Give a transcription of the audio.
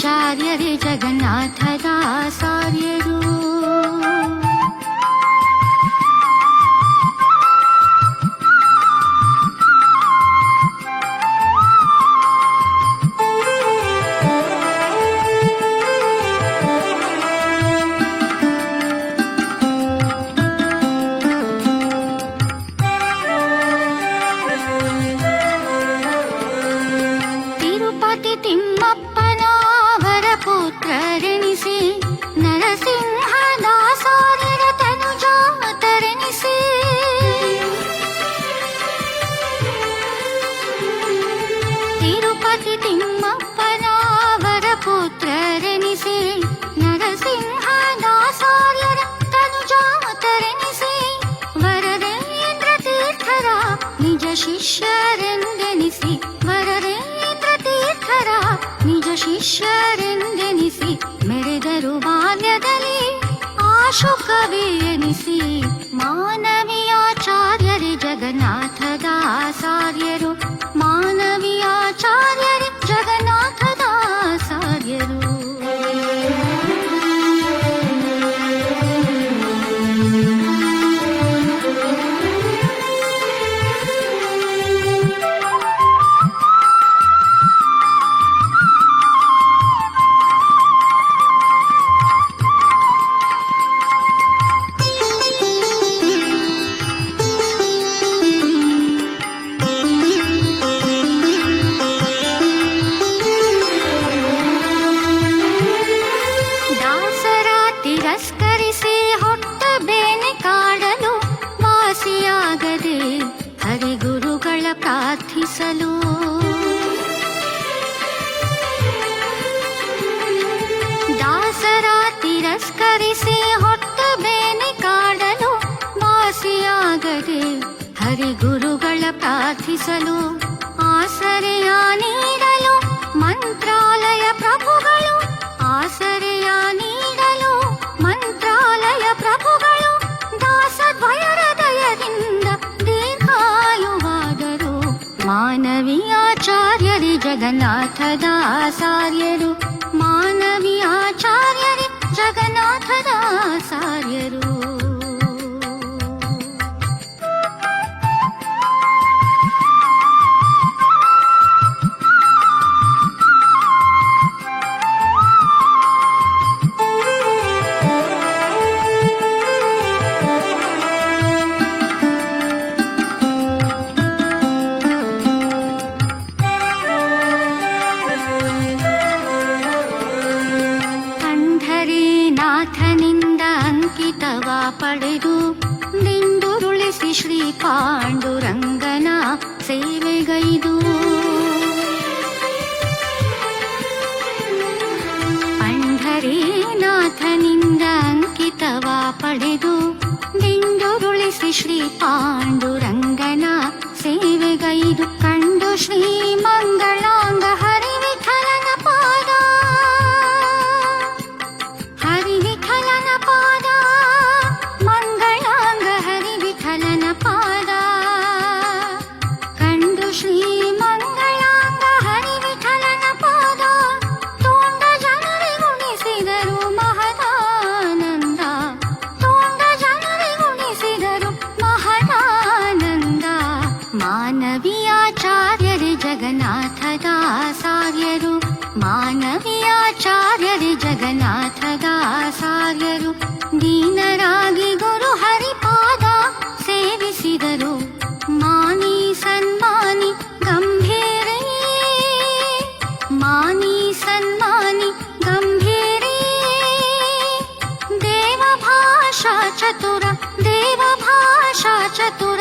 ಆಚಾರ್ಯರೇ ಜಗನ್ನಾಥದಾಸಾರ್ಯರು. ಪುತ್ರರೆನಿಸಿ ನರಸಿಂಹದಾಸಾರ್ಯರ ತನುಜಾತರೆನಿಸಿ ತಿರುಪತಿ ತಿಮ್ಮಪ್ಪನವರ ಪುತ್ರರೆನಿಸಿ ನರಸಿಂಹದಾಸಾರ್ಯರ ತನುಜಾತರೆನಿಸಿ ವರದೇಂದ್ರ ತೀರ್ಥರ ನಿಜ ಶಿಷ್ಯರೆಂದೆನಿಸಿ ವರದೇಂದ್ರ ತೀರ್ಥರ ನಿಜ ಶಿಷ್ಯರೆಂದೆನಿಸಿ ಮೆರೆದರು ಬಾಲ್ಯದಲ್ಲಿ ಆಶು ಕವಿ ಎನಿಸಿ ಮಾನವೀಯಾಚಾರ್ಯರೇ ಜಗನ್ನಾಥದಾಸಾರ್ಯರು ಮಾನವೀಯಾಚಾರ್ಯರೇ ಜಗನ್ನಾಥದಾಸಾರ್ಯರು. ತಿರಸ್ಕರಿಸಿ ಹೊಟ್ಟ ಬೇನೆ ಕಾಡಲು ವಾಸಿಯಾಗದೆ ಹರಿಗುರುಗಳ ಪ್ರಾರ್ಥಿಸಲು ದಾಸರ ತಿರಸ್ಕರಿಸಿ ಹೊಟ್ಟ ಬೇನೆ ಕಾಡಲು ವಾಸಿಯಾಗದೆ ಹರಿಗುರುಗಳ ಪ್ರಾರ್ಥಿಸಲು ಆಸರೆಯ ನೀಡಲು ಮಂತ್ರಾಲಯ ಪ್ರಭುಗಳು ಆಸರೆಯ ನೀಡಲು ಮಂತ್ರಾಲಯ ಪ್ರಭುಗಳು ದಾಸದ್ವಯರ ದಯದಿಂದ ದೀರ್ಘಾಯುವಾದರು ಮಾನವೀಯಾಚಾರ್ಯರೇ ಜಗನ್ನಾಥದಾಸಾರ್ಯರು ಮಾನವೀಯಾಚಾರ್ಯರೇ ಜಗನ್ನಾಥದಾಸಾರ್ಯರು. ನಾಥನಿಂದ ಅಂಕಿತವ ಪಡೆದು ನಿಂದುರುಳಿಸಿ ಶ್ರೀ ಪಾಂಡುರಂಗನ ಸೇವೆಗೈದು ಪಂಢರೀನಾಥನಿಂದ ಅಂಕಿತವ ಪಡೆದು ನಿಂದುರುಳಿಸಿ ಶ್ರೀ ಪಾಂಡುರಂಗನ ಸೇವೆಗೈದು ಕಂಡು ಶ್ರೀ ಮಂಗಳಾಂಗ ಹರಿವಿಠಲನ ಪಾದ ಹರಿವಿಠಲನ ಪಾದ ಮಂಗಳಾಂಗ ಹರಿವಿಠಲನ ಪಾದ ಕಂಡು ಶ್ರೀ ಮಂಗಳಾಂಗ ಹರಿವಿಠಲನ ಪಾದ ತೋಂಡ ಜನರಿಗುಣಿಸಿದರು ಮಹದಾನಂದ ತೋಂಡ ಜನರಿಗುಣಿಸಿದರು ಮಹದಾನಂದ ಮಾನವೀಯಾಚಾರ್ಯರೇ ಜಗನ್ನಾಥದಾಸಾರ್ಯರು ಮಾನವೀಯಾಚಾರ್ಯರೇ ಜಗನ್ನಾಥದಾಸಾರ್ಯರು ದೀನರಾಗಿ ಗುರು ಹರಿಪಾದ ಸೇವಿಸಿದರು ಮಾನಿ ಸನ್ಮಾನಿ ಗಂಭೀರೇ ಮಾನಿ ಸನ್ಮಾನಿ ಗಂಭೀರೇ ದೇವ ಭಾಷಾ ಚತುರ ದೇವ ಭಾಷಾ ಚತುರ